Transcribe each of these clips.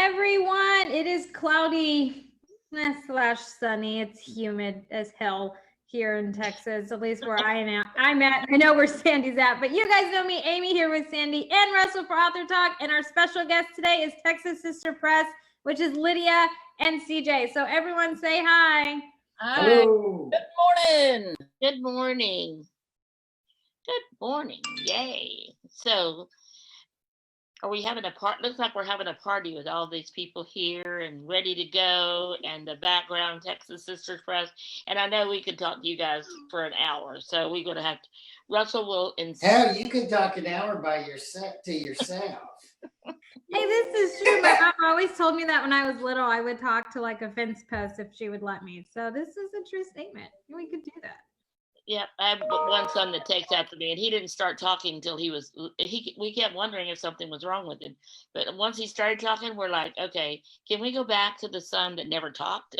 everyone. It is cloudy slash sunny. It's humid as hell here in Texas, at least where I'm at. I know where Sandy's at, but you guys know me, Amy, here with Sandy and Russell for Author Talk. And our special guest today is Texas Sister Press, which is Lydia and CJ. So everyone say hi. Hi. Hello. Good morning. Good morning. Good morning. Yay. So are we having a party? Looks like we're having a party with all these people here and ready to go, and the background Texas Sisters Press. And I know we could talk to you guys for an hour, so we're going to have to. Russell will insist. Hell, you can talk an hour by yourself to yourself. Hey, this is true. My mom always told me that when I was little, I would talk to like a fence post if she would let me. So this is a true statement. We could do that. Yeah, I have one son that takes after me, and he didn't start talking until we kept wondering if something was wrong with him. But once he started talking, we're like, okay, can we go back to the son that never talked?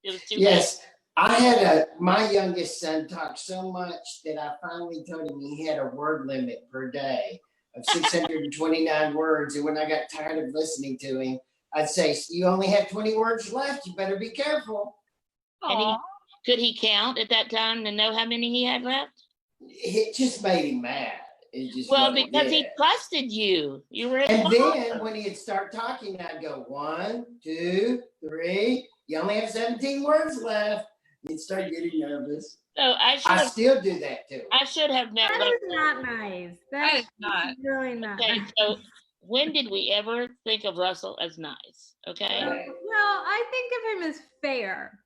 It was too Yes, bad. I had my youngest son talked so much that I finally told him he had a word limit per day of 629 words. And when I got tired of listening to him, I'd say, you only have 20 words left. You better be careful. And could he count at that time to know how many he had left? It just made him mad. Because he trusted you. You were. And then when he'd start talking, I'd go 1, 2, 3. You only have 17 words left. He'd start getting nervous. So I still do that too. I should have met. That is not nice. That is not really not. Okay, nice. so when did we ever think of Russell as nice? Okay. Well, I think of him as fair.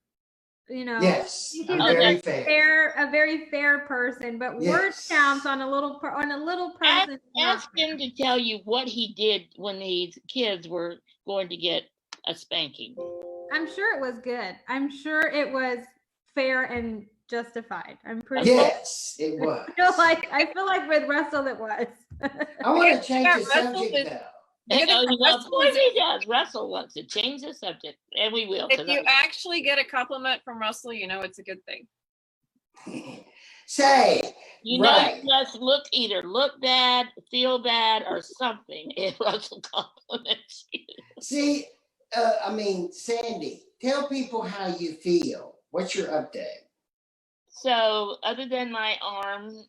You know, yes, he's very fair. A very fair person, but word counts on a little person. Ask him to tell you what he did when these kids were going to get a spanking. I'm sure it was good. I'm sure it was fair and justified. I'm pretty. Yes, it was. I feel like with Russell it was. I want to change the subject though. Of course he does. Russell wants to change the subject, and we will. If you actually get a compliment from Russell, you know it's a good thing. Say, you know, just either look bad, feel bad, or something if Russell compliments you. See, Sandy, tell people how you feel. What's your update? So, other than my arm,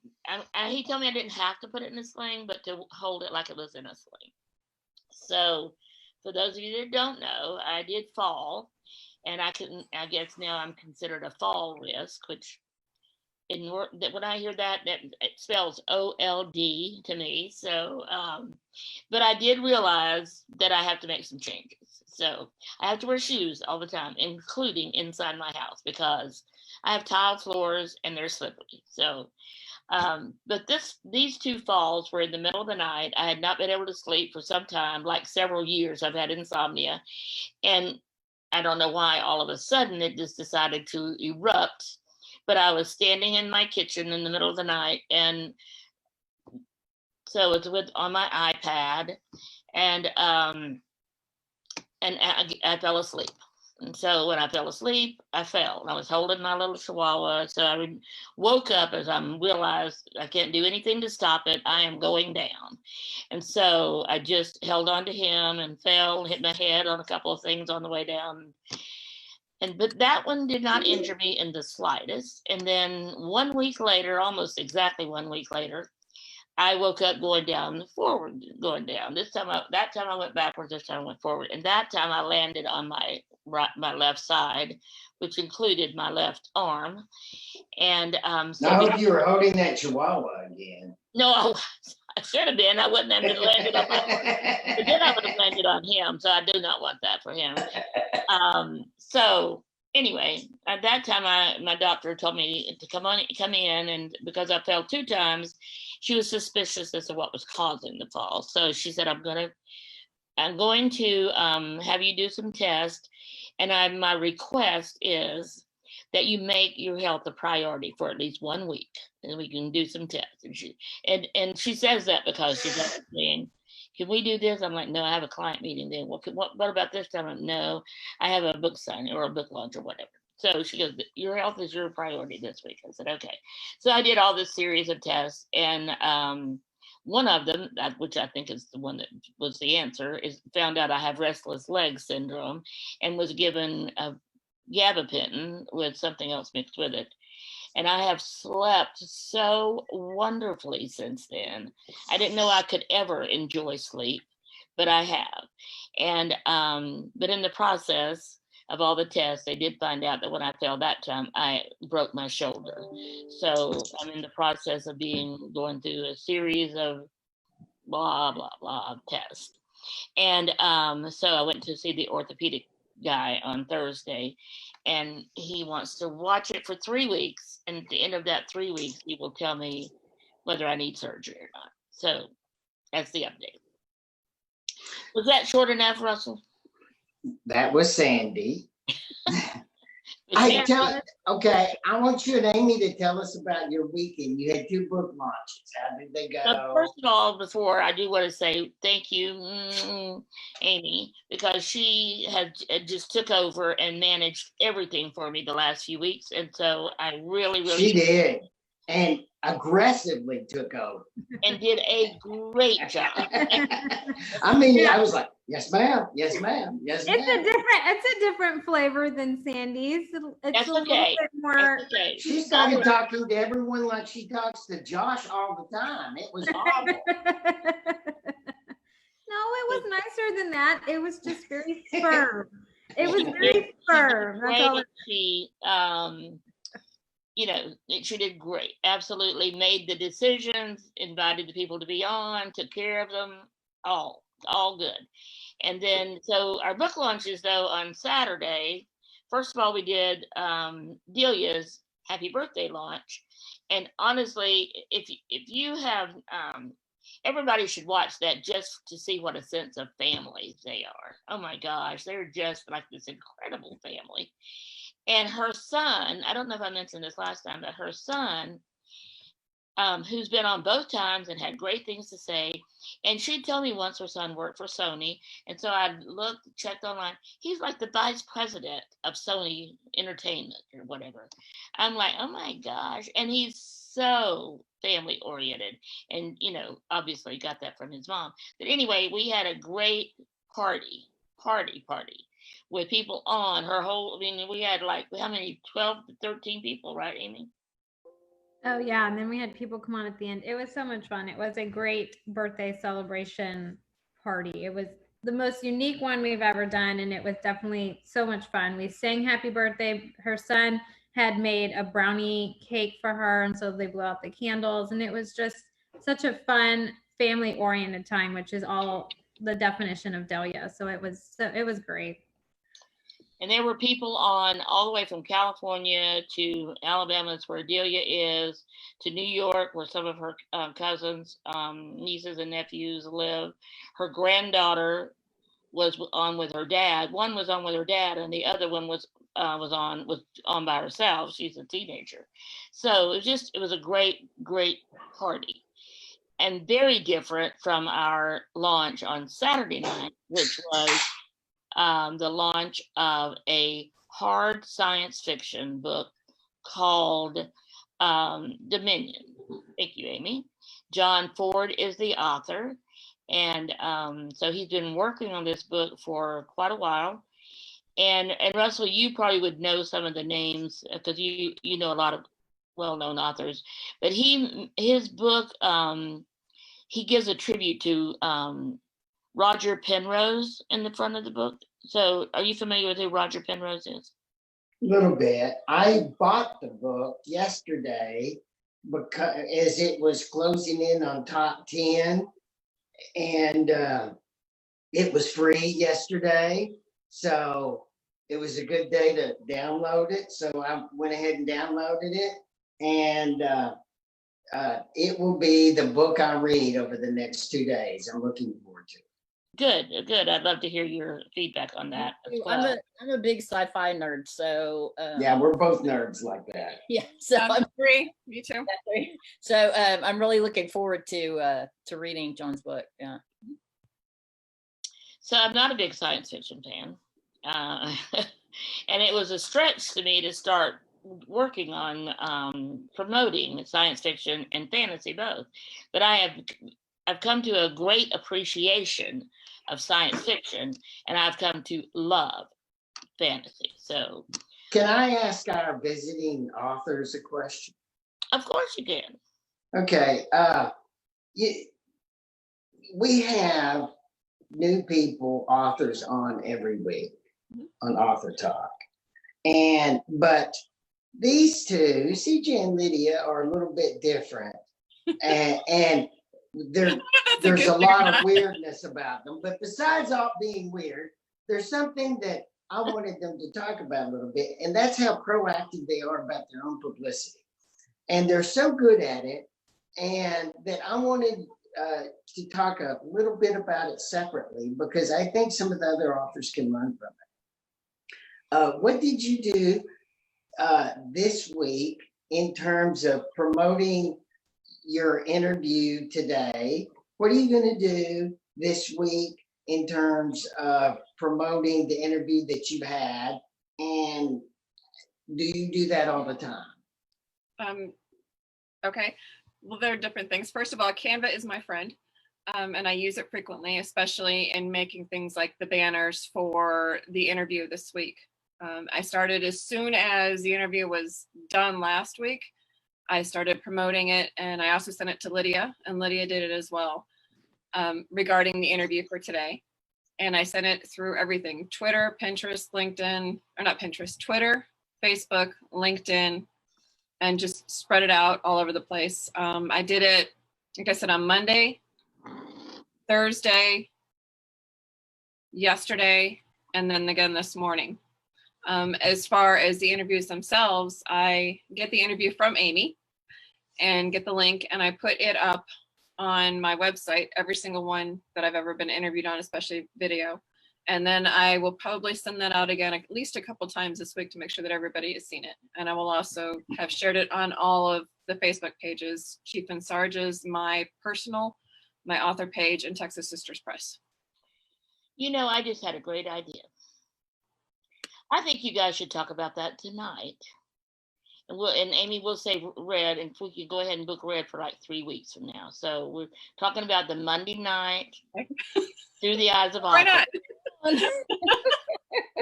he told me I didn't have to put it in a sling, but to hold it like it was in a sling. So, for those of you that don't know, I did fall, and I guess now I'm considered a fall risk, which when I hear that it spells OLD to me. So, but I did realize that I have to make some changes. So I have to wear shoes all the time, including inside my house, because I have tile floors and they're slippery. So, but these two falls were in the middle of the night. I had not been able to sleep for some time, like several years. I've had insomnia, and I don't know why all of a sudden it just decided to erupt. But I was standing in my kitchen in the middle of the night, and so it's on my iPad, and I fell asleep. And so when I fell asleep, I fell. And I was holding my little chihuahua. So I woke up as I realized I can't do anything to stop it. I am going down. And so I just held on to him and fell, hit my head on a couple of things on the way down. But that one did not injure me in the slightest. And then 1 week later, almost exactly 1 week later, I woke up going down. That time I went backwards, this time I went forward. And that time I landed on my left side, which included my left arm. And so I hope you were holding that chihuahua again. No, I should have been. I wouldn't have been landed on my arm. But then I would have landed on him. So I do not want that for him. So anyway, at that time, my doctor told me to come in, and because I fell 2 times, she was suspicious as to what was causing the fall. So she said, I'm going to have you do some tests, and my request is that you make your health a priority for at least 1 week, and we can do some tests. And she says that because she's saying, can we do this? I'm like, no, I have a client meeting then. What about this time? I'm like, no, I have a book signing or a book launch or whatever. So she goes, your health is your priority this week. I said, okay. So I did all this series of tests, and one of them, which I think is the one that was the answer, is found out I have restless leg syndrome and was given a gabapentin with something else mixed with it. And I have slept so wonderfully since then. I didn't know I could ever enjoy sleep, but I have. And but in the process of all the tests, they did find out that when I fell that time, I broke my shoulder. So I'm in the process of going through a series of blah, blah, blah tests. And so I went to see the orthopedic guy on Thursday, and he wants to watch it for 3 weeks. And at the end of that 3 weeks, he will tell me whether I need surgery or not. So that's the update. Was that short enough, Russell? That was Sandy. Yeah. Okay, I want you and Amy to tell us about your weekend. You had 2 book launches. How did they go? So first of all, before I do want to say thank you, Amy, because she had just took over and managed everything for me the last few weeks. And so I really She did. And aggressively took over. And did a great job. I mean, I was like, yes, ma'am. Yes, ma'am. Yes, ma'am. It's a different flavor than Sandy's. It's That's a little okay. bit more. That's okay. She started talking to everyone like she talks to Josh all the time. It was awful. No, it was nicer than that. It was just very firm. It was very firm. That's all. She, she did great. Absolutely made the decisions, invited the people to be on, took care of them, all good. And then, so our book launches though on Saturday. First of all, we did Delia's Happy Birthday launch. And honestly, if you have, everybody should watch that just to see what a sense of family they are. Oh my gosh, they're just like this incredible family. And her son, I don't know if I mentioned this last time, but her son, who's been on both times and had great things to say. And she'd tell me once her son worked for Sony. And so I checked online. He's like the vice president of Sony Entertainment or whatever. I'm like, oh my gosh. And he's so family oriented. And, obviously got that from his mom. But anyway, we had a great party with people on her whole. I mean, we had like, how many? 12 to 13 people, right, Amy? Oh yeah, and then we had people come on at the end. It was so much fun. It was a great birthday celebration party. It was the most unique one we've ever done, and it was definitely so much fun. We sang happy birthday. Her son had made a brownie cake for her, and so they blew out the candles, and it was just such a fun family-oriented time, which is all the definition of Delia. So it was great. And there were people on all the way from California to Alabama, that's where Delia is, to New York, where some of her cousins, nieces and nephews live. Her granddaughter was on with her dad. One was on with her dad, and the other one was on by herself. She's a teenager. So it was a great party, and very different from our launch on Saturday night, which was the launch of a hard science fiction book called Dominion. Thank you, Amy. John Ford is the author. And so he's been working on this book for quite a while. And Russell, you probably would know some of the names because you know a lot of well-known authors. But his book, he gives a tribute to Roger Penrose in the front of the book. So are you familiar with who Roger Penrose is? A little bit. I bought the book yesterday because as it was closing in on top 10, and it was free yesterday. So it was a good day to download it. So I went ahead and downloaded it. And it will be the book I read over the next 2 days. I'm looking forward to it. Good. I'd love to hear your feedback on that as well. I'm a big sci-fi nerd, so yeah, we're both nerds like that. Yeah, so I'm free. Me too. So I'm really looking forward to reading John's book. Yeah. So I'm not a big science fiction fan, and it was a stretch to me to start working on promoting science fiction and fantasy both. But I have I've come to a great appreciation of science fiction, and I've come to love fantasy. So, Can I ask our visiting authors a question? of course you can. Okay, we have new people, authors on every week on Author Talk. But these two, CJ and Lydia, are a little bit different. And there's a lot of weirdness about them. But besides all being weird, there's something that I wanted them to talk about a little bit. And that's how proactive they are about their own publicity. And they're so good at it. And that I wanted to talk a little bit about it separately, because I think some of the other authors can learn from it. What did you do this week in terms of promoting your interview today? What are you going to do this week in terms of promoting the interview that you've had? And do you do that all the time? Okay. Well, there are different things. First of all, Canva is my friend, and I use it frequently, especially in making things like the banners for the interview this week. I started as soon as the interview was done last week. I started promoting it, and I also sent it to Lydia, and Lydia did it as well, regarding the interview for today. And I sent it through everything: Twitter, Pinterest, LinkedIn, or not Pinterest, Twitter, Facebook, LinkedIn, and just spread it out all over the place. I did it, like I said, on Monday, Thursday, yesterday, and then again this morning. As far as the interviews themselves, I get the interview from Amy and get the link, and I put it up on my website, every single one that I've ever been interviewed on, especially video. And then I will probably send that out again at least a couple times this week to make sure that everybody has seen it. And I will also have shared it on all of the Facebook pages: Chief and Sarge's, my personal, my author page, and Texas Sisters Press. You know, I just had a great idea. I think you guys should talk about that tonight. And Amy will say Red, and we can go ahead and book Red for like 3 weeks from now. So we're talking about the Monday night through the eyes of Why author. not?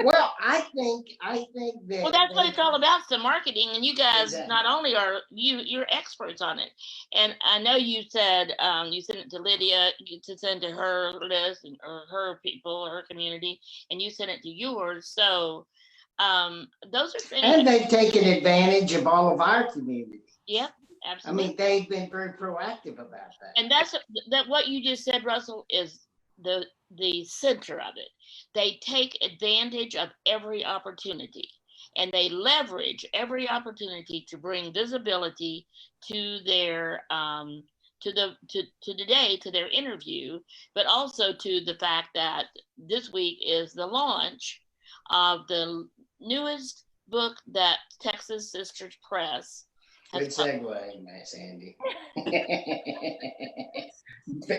Well, I think that. Well, that's what it's all about, the marketing, and you guys Exactly. not only are you're experts on it. And I know you said you sent it to Lydia to send to her list or her people, her community, and you sent it to yours. So those are things. And they've taken advantage of all of our community. Yep, absolutely. I mean, they've been very proactive about that. And that's what you just said, Russell, is the center of it. They take advantage of every opportunity, and they leverage every opportunity to bring visibility to their to their interview, but also to the fact that this week is the launch of the newest book that Texas Sisters Press has. Good segue, Miss Andy.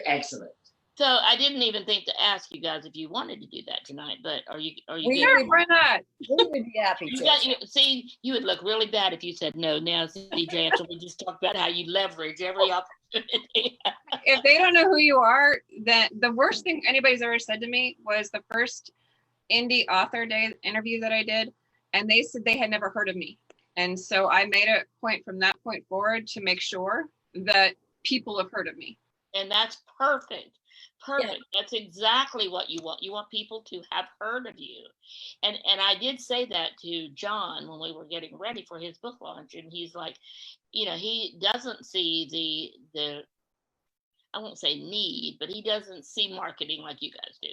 Excellent. So I didn't even think to ask you guys if you wanted to do that tonight, but are you We good? would- Why not? We would be happy to. See, you would look really bad if you said no. Now, CJ, after we just talked about how you leverage every opportunity. If they don't know who you are, then the worst thing anybody's ever said to me was the first indie author day interview that I did, and they said they had never heard of me. And so I made a point from that point forward to make sure that people have heard of me. And that's perfect. Perfect. Yeah. That's exactly what you want. You want people to have heard of you. And I did say that to John when we were getting ready for his book launch, and he's like, you know, he doesn't see the I won't say need, but he doesn't see marketing like you guys do.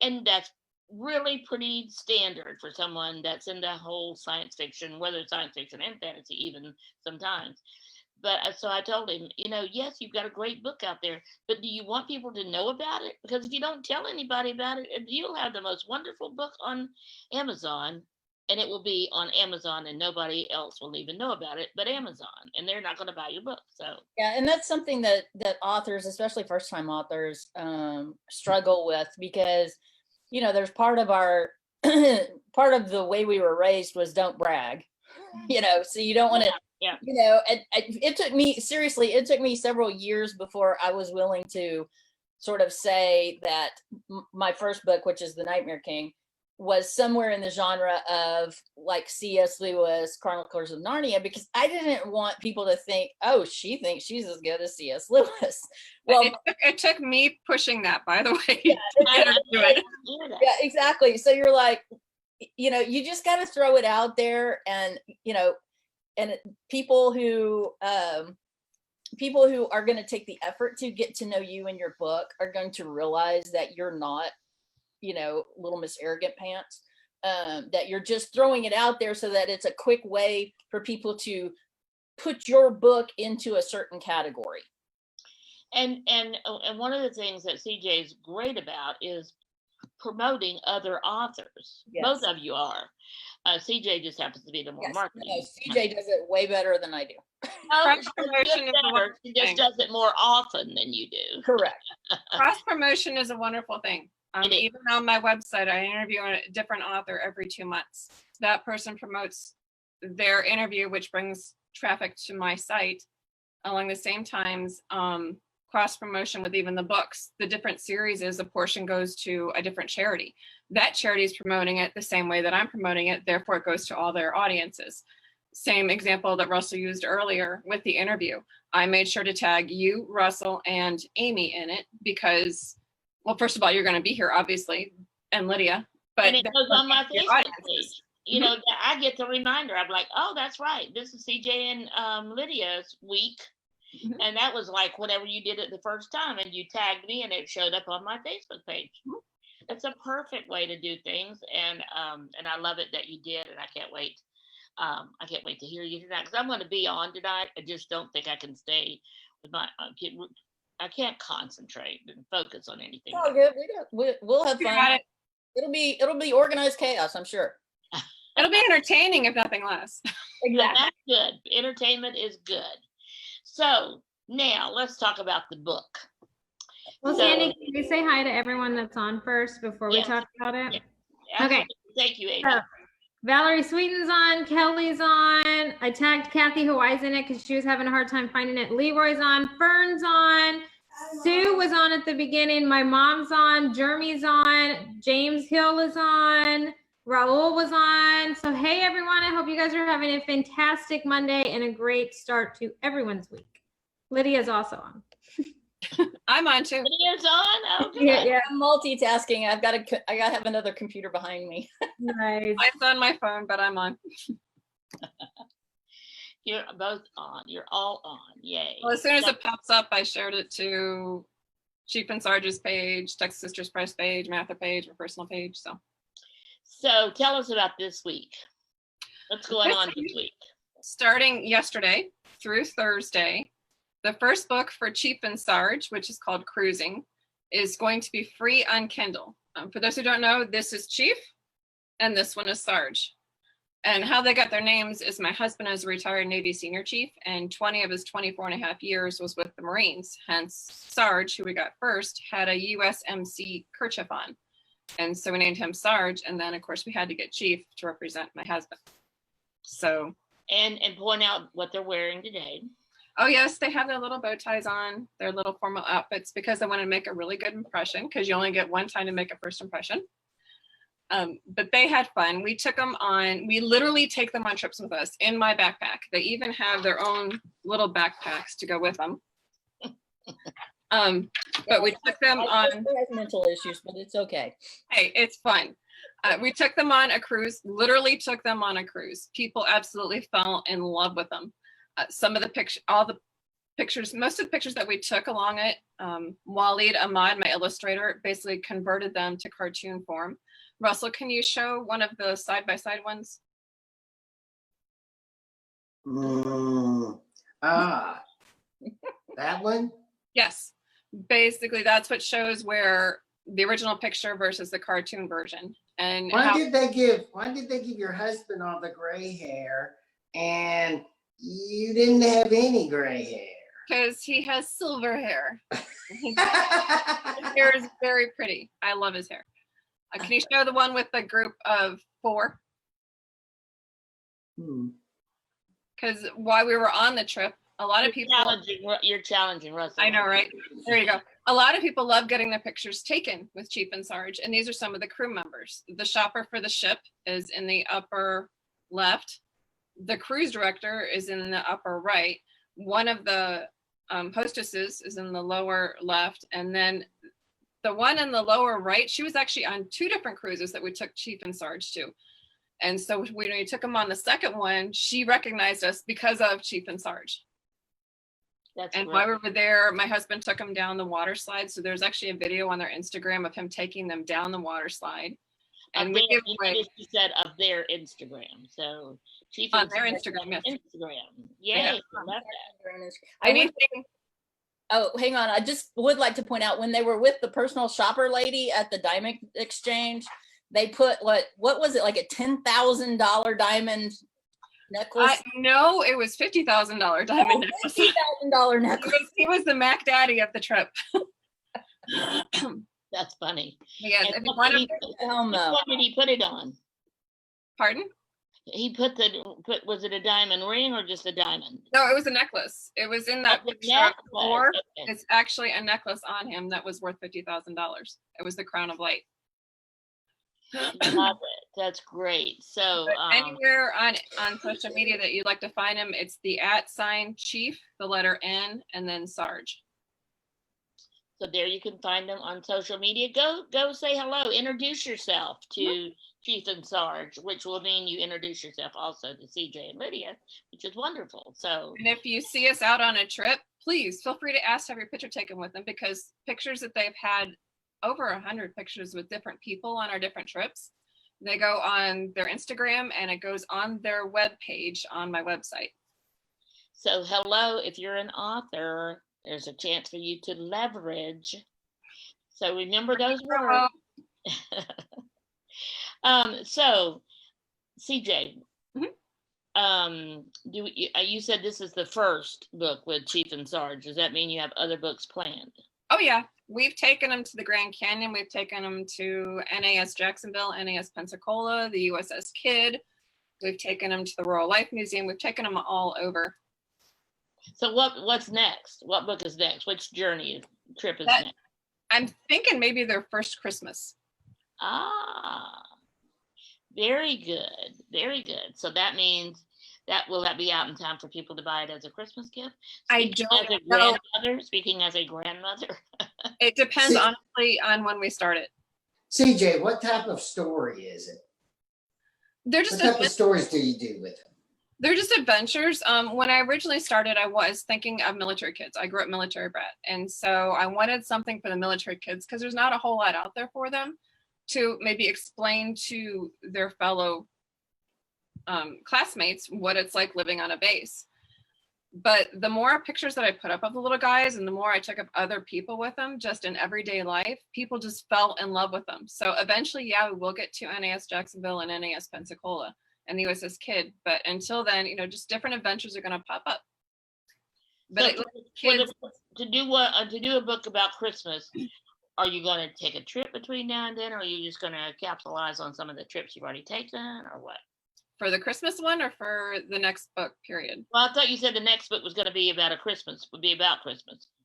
And that's really pretty standard for someone that's in the whole science fiction, whether it's science fiction and fantasy even sometimes. But so I told him, you know, yes, you've got a great book out there, but do you want people to know about it? Because if you don't tell anybody about it, you'll have the most wonderful book on Amazon, and it will be on Amazon, and nobody else will even know about it but Amazon, and they're not going to buy your book. So Yeah, and that's something that authors, especially first-time authors, struggle with, because, you know, there's part of our part of the way we were raised was don't brag. So you don't want to, Yeah. it took me, seriously, it took me several years before I was willing to sort of say that my first book, which is The Nightmare King, was somewhere in the genre of like C.S. Lewis, Chronicles of Narnia, because I didn't want people to think, oh, she thinks she's as good as C.S. Lewis. Well, it took me pushing that, by the way. Yeah, to get her to do it. yeah, exactly. So you're like, you just got to throw it out there, and and people who are going to take the effort to get to know you and your book are going to realize that you're not Little Miss Arrogant Pants, that you're just throwing it out there so that it's a quick way for people to put your book into a certain category. And one of the things that CJ is great about is promoting other authors. Yes. Both of you are. CJ just happens to be the more marketing. No, CJ does it way better than I do. Cross-promotion is a She wonderful just thing. does it more often than you do. Correct. Cross-promotion is a wonderful thing. It is. Even on my website, I interview a different author every 2 months. That person promotes their interview, which brings traffic to my site. Along the same times, cross-promotion with even the books, the different series is a portion goes to a different charity. That charity is promoting it the same way that I'm promoting it, therefore it goes to all their audiences. Same example that Russell used earlier with the interview. I made sure to tag you, Russell, and Amy in it because, well, first of all, you're going to be here, obviously, and Lydia. But And it goes on my your Facebook audiences. page. I get the reminder. I'm like, oh, that's right. This is CJ and Lydia's week. Mhm. And that was like whenever you did it the first time and you tagged me and it showed up on my Facebook page. It's a perfect way to do things. And I love it that you did. And I can't wait. I can't wait to hear you tonight because I'm going to be on tonight. I just don't think I can stay with my I can't concentrate and focus on anything. Oh, good. We'll have You fun. got it. It'll be organized chaos, I'm sure. It'll be entertaining if nothing less. And that's good. Entertainment is good. So now let's talk about the book. Well, So- Sandy, can you say hi to everyone that's on first before we Yes. talk about it? Yeah. Okay. Thank you, Amy. So, Valerie Sweeten's on, Kelly's on. I tagged Kathy Hawaii's in it because she was having a hard time finding it. Leroy's on, Fern's on, Sue was on at the beginning. My mom's on, Jeremy's on, James Hill is on, Raul was on. So hey everyone, I hope you guys are having a fantastic Monday and a great start to everyone's week. Lydia's also on. I'm on too. Lydia's on? Okay. Yeah, I'm multitasking. I gotta have another computer behind me. nice. Mine's on my phone, but I'm on. You're both on. You're all on. Yay. Well, as soon as it pops up, I shared it to Chief and Sarge's page, Texas Sisters Press page, Mather page, my personal page. So tell us about this week. What's going on this week? Starting yesterday through Thursday, the first book for Chief and Sarge, which is called Cruising, is going to be free on Kindle. For those who don't know, this is Chief and this one is Sarge. And how they got their names is my husband is a retired Navy senior chief, and 20 of his 24 and a half years was with the Marines. Hence, Sarge, who we got first, had a USMC kerchief on. And so we named him Sarge. And then, of course, we had to get Chief to represent my husband. So. And point out what they're wearing today. Oh, yes, they have their little bow ties on, their little formal outfits, because they want to make a really good impression, because you only get one time to make a first impression. But they had fun. We took them on, we literally take them on trips with us in my backpack. They even have their own little backpacks to go with them. But we took them on. They have mental issues, but it's okay. Hey, it's fun. We took them on a cruise, literally took them on a cruise. People absolutely fell in love with them. Some of the pictures, most of the pictures that we took along it, Waleed, Ahmad, my illustrator, basically converted them to cartoon form. Russell, can you show one of the side-by-side ones? That one? Yes. Basically, that's what shows where the original picture versus the cartoon version. And Why did they give your husband all the gray hair and you didn't have any gray hair? Because he has silver hair. His hair is very pretty. I love his hair. Can you show the one with the group of 4? because while we were on the trip, a lot of people. You're challenging Russell. I know, right? There you go. A lot of people love getting their pictures taken with Chief and Sarge, and these are some of the crew members. The shopper for the ship is in the upper left. The cruise director is in the upper right. One of the hostesses is in the lower left, and then the one in the lower right, she was actually on 2 different cruises that we took Chief and Sarge to. And so when we took him on the second one, she recognized us because of Chief and Sarge. And while we were there, my husband took them down the water slide. So there's actually a video on their Instagram of him taking them down the water slide. And we give away. You said of their Instagram. So Chief on their Instagram, yes. Instagram. Yay, I love that. Oh, hang on. I just would like to point out when they were with the personal shopper lady at the diamond exchange, they put what was it, like a $10,000 diamond necklace? No, it was $50,000 diamond necklace. $50,000 necklace. He was the Mac Daddy of the trip. That's funny. Yes. What did he put it on? Pardon? He was it a diamond ring or just a diamond? No, it was a necklace. It was in that picture before. Okay. It's actually a necklace on him that was worth $50,000. It was the Crown of Light. Love it. That's great. So anywhere on social media that you'd like to find him, it's the @ Chief, the letter N, and then Sarge. So there you can find them on social media. Go say hello. Introduce yourself to Chief and Sarge, which will mean you introduce yourself also to CJ and Lydia, which is wonderful. So, and if you see us out on a trip, please feel free to ask to have your picture taken with them, because pictures that they've had over 100 pictures with different people on our different trips. They go on their Instagram and it goes on their web page on my website. So hello, if you're an author, there's a chance for you to leverage. So remember those words. So CJ, you said this is the first book with Chief and Sarge. Does that mean you have other books planned? Oh yeah, we've taken them to the Grand Canyon. We've taken them to NAS Jacksonville, NAS Pensacola, the USS Kidd. We've taken them to the Rural Life Museum. We've taken them all over. So what's next? What book is next? Which trip is next? I'm thinking maybe their first Christmas. Ah, very good, very good. So that means will that be out in time for people to buy it as a Christmas gift? I don't know. Speaking as a grandmother. It depends honestly on when we start it. CJ, what type of story is it? They're just what type of stories do you do with them? They're just adventures. When I originally started, I was thinking of military kids. I grew up military brat. And so I wanted something for the military kids because there's not a whole lot out there for them to maybe explain to their fellow classmates what it's like living on a base. But the more pictures that I put up of the little guys and the more I took up other people with them just in everyday life, people just fell in love with them. So eventually, yeah, we will get to NAS Jacksonville and NAS Pensacola and the USS Kidd. But until then, just different adventures are going to pop up. But so to do a book about Christmas, are you going to take a trip between now and then, or are you just going to capitalize on some of the trips you've already taken, or what? For the Christmas one or for the next book period? Well, I thought you said the next book was going to be about Christmas.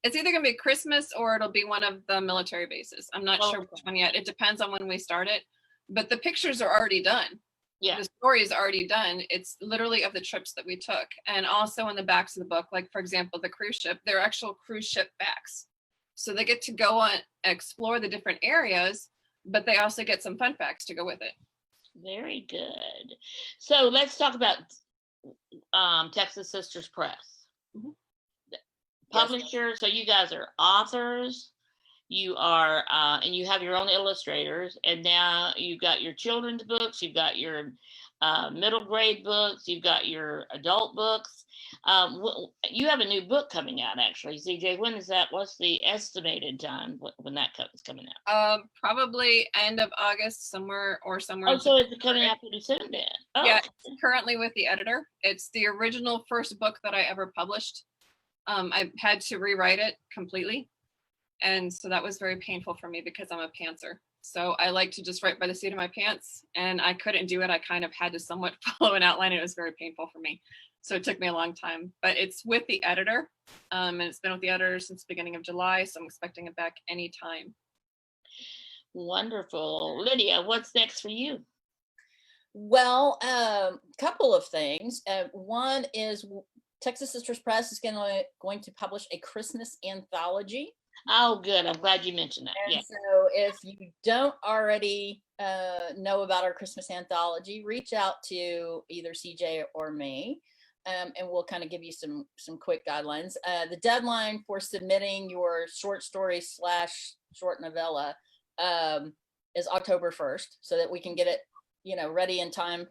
It's either going to be Christmas or it'll be one of the military bases. I'm not sure which one yet. It depends on when we start it. But the pictures are already done. Yeah. The story is already done. It's literally of the trips that we took. And also in the backs of the book, like for example, the cruise ship, they're actual cruise ship backs. So they get to go on, explore the different areas, but they also get some fun facts to go with it. Very good. So let's talk about Texas Sisters Press. Mm-hmm. Publisher. Yes. So you guys are authors. You are, and you have your own illustrators. And now you've got your children's books. You've got your middle grade books. You've got your adult books. You have a new book coming out, actually, CJ. When is that? What's the estimated time when that is coming out? Probably end of August, somewhere. Oh, so it's coming out pretty soon then. Oh. Yeah, it's currently with the editor. It's the original first book that I ever published. I had to rewrite it completely. And so that was very painful for me because I'm a pantser. So I like to just write by the seat of my pants, and I couldn't do it. I kind of had to somewhat follow an outline. It was very painful for me. So it took me a long time, but it's with the editor. And it's been with the editor since the beginning of July. So I'm expecting it back anytime. Wonderful. Lydia, what's next for you? Well, couple of things. One is Texas Sisters Press is going to publish a Christmas anthology. Oh, good. I'm glad you mentioned that. And Yeah. so if you don't already know about our Christmas anthology, reach out to either CJ or me, and we'll kind of give you some quick guidelines. The deadline for submitting your short story / short novella is October 1st, so that we can get it, ready in time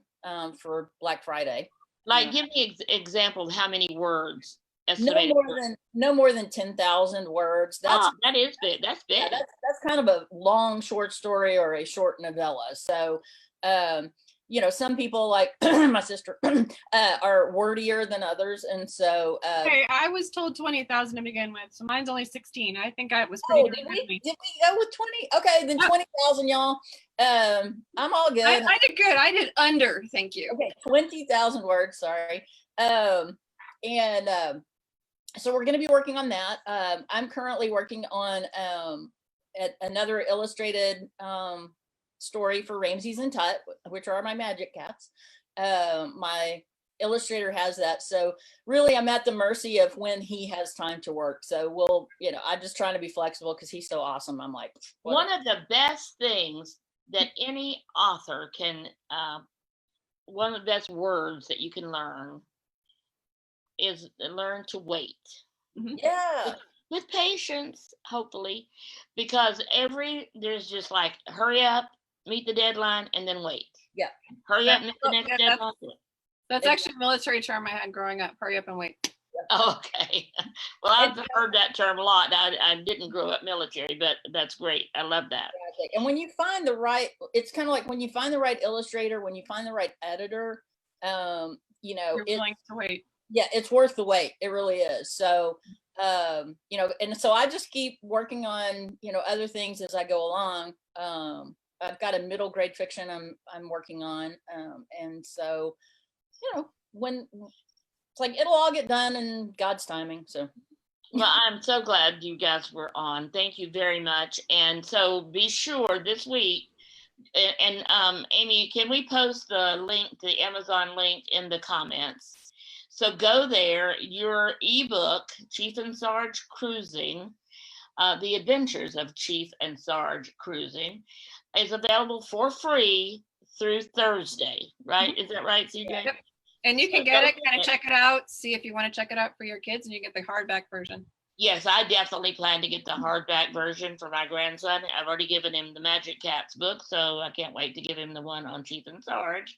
for Black Friday. Like, give me example of how many words. No more than 10,000 words. That is big. That's big. Yeah, that's kind of a long short story or a short novella. So, some people like my sister are wordier than others, and so. Hey, I was told 20,000 to begin with, so mine's only 16. I think I was pretty. Did we go with 20? Okay, then 20,000, y'all. I'm all good. I did good. I did under. Thank you. Okay, 20,000 words. Sorry. So we're going to be working on that. I'm currently working on another illustrated story for Ramses and Tut, which are my magic cats. My illustrator has that. So really I'm at the mercy of when he has time to work. So I'm just trying to be flexible because he's so awesome. I'm like, whatever. One of the best things that any author can, one of the best words that you can learn is learn to wait. Yeah. With patience, hopefully, because there's just like, hurry up, meet the deadline, and then wait. Yeah. Hurry up, meet the next deadline. That's actually a military term I had growing up. Hurry up and wait. Oh, okay. Well, I've heard that term a lot. I didn't grow up military, but that's great. I love that. And when you find it's kind of like when you find the right illustrator, when you find the right editor, You're willing to wait. Yeah, it's worth the wait. It really is. So, and so I just keep working on, other things as I go along. I've got a middle grade fiction I'm working on. And so, when it's like, it'll all get done in God's timing. So. Well, I'm so glad you guys were on. Thank you very much. And so be sure this week, and Amy, can we post the link, the Amazon link in the comments? So go there. Your ebook, Chief and Sarge Cruising, The Adventures of Chief and Sarge Cruising, is available for free through Thursday, right? Is that right, CJ? Yep. And you can get it, kind of check it out, see if you want to check it out for your kids, and you get the hardback version. Yes, I definitely plan to get the hardback version for my grandson. I've already given him the Magic Cats book, so I can't wait to give him the one on Chief and Sarge.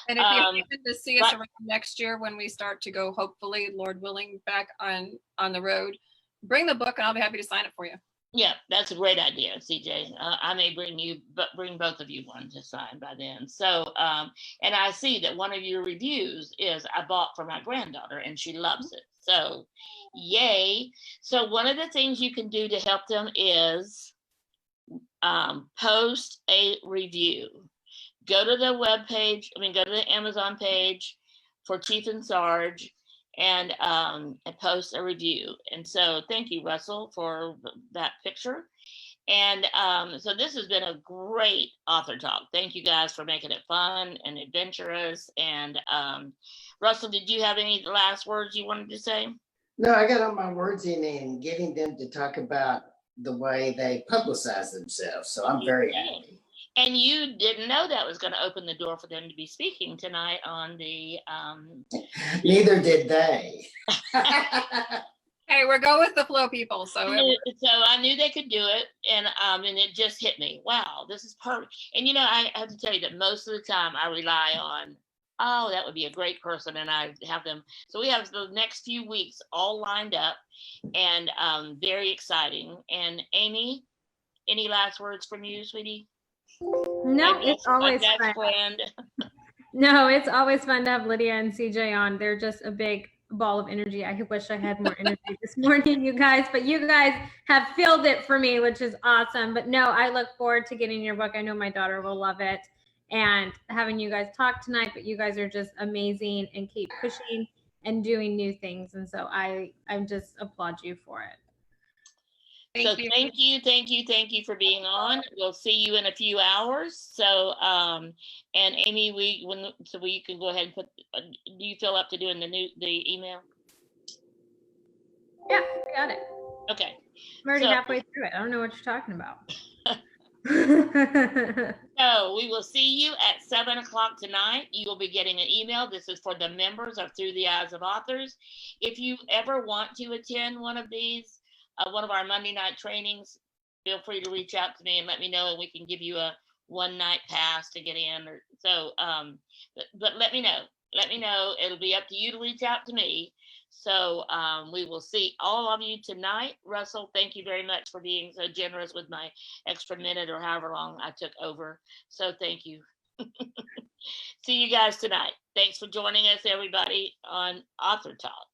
And if you happen to see us around next year when we start to go, hopefully, Lord willing, back on the road, bring the book and I'll be happy to sign it for you. Yeah, that's a great idea, CJ. I may bring both of you one to sign by then. So, and I see that one of your reviews is I bought for my granddaughter and she loves it. So, yay. So one of the things you can do to help them is post a review. Go to the go to the Amazon page for Chief and Sarge and post a review. And so thank you, Russell, for that picture. And so this has been a great author talk. Thank you guys for making it fun and adventurous. And Russell, did you have any last words you wanted to say? No, I got all my words in and getting them to talk about the way they publicize themselves. So I'm very happy. And you didn't know that was going to open the door for them to be speaking tonight on the. Neither did they. Hey, we're going with the flow, people. So I knew they could do it, and it just hit me. Wow, this is perfect. And I have to tell you that most of the time I rely on, oh, that would be a great person, and I have them. So we have the next few weeks all lined up, and very exciting. And Amy, any last words from you, sweetie? No, it's always fun. No, it's always fun to have Lydia and CJ on. They're just a big ball of energy. I wish I had more energy this morning, you guys, but you guys have filled it for me, which is awesome. But no, I look forward to getting your book. I know my daughter will love it and having you guys talk tonight, but you guys are just amazing and keep pushing and doing new things. And so I'm just applaud you for it. Thank you for being on. We'll see you in a few hours. So, and Amy, we can go ahead and put. Do you feel up to doing the email? Yeah, I got it. Okay. I'm already So- halfway through it. I don't know what you're talking about. So we will see you at 7 o'clock tonight. You will be getting an email. This is for the members of Through the Eyes of Authors. If you ever want to attend one of these, one of our Monday night trainings, feel free to reach out to me and let me know, and we can give you a one-night pass to get in. Or so, but let me know. Let me know. It'll be up to you to reach out to me. So we will see all of you tonight. Russell, thank you very much for being so generous with my extra minute or however long I took over. So thank you. See you guys tonight. Thanks for joining us, everybody, on Author Talk.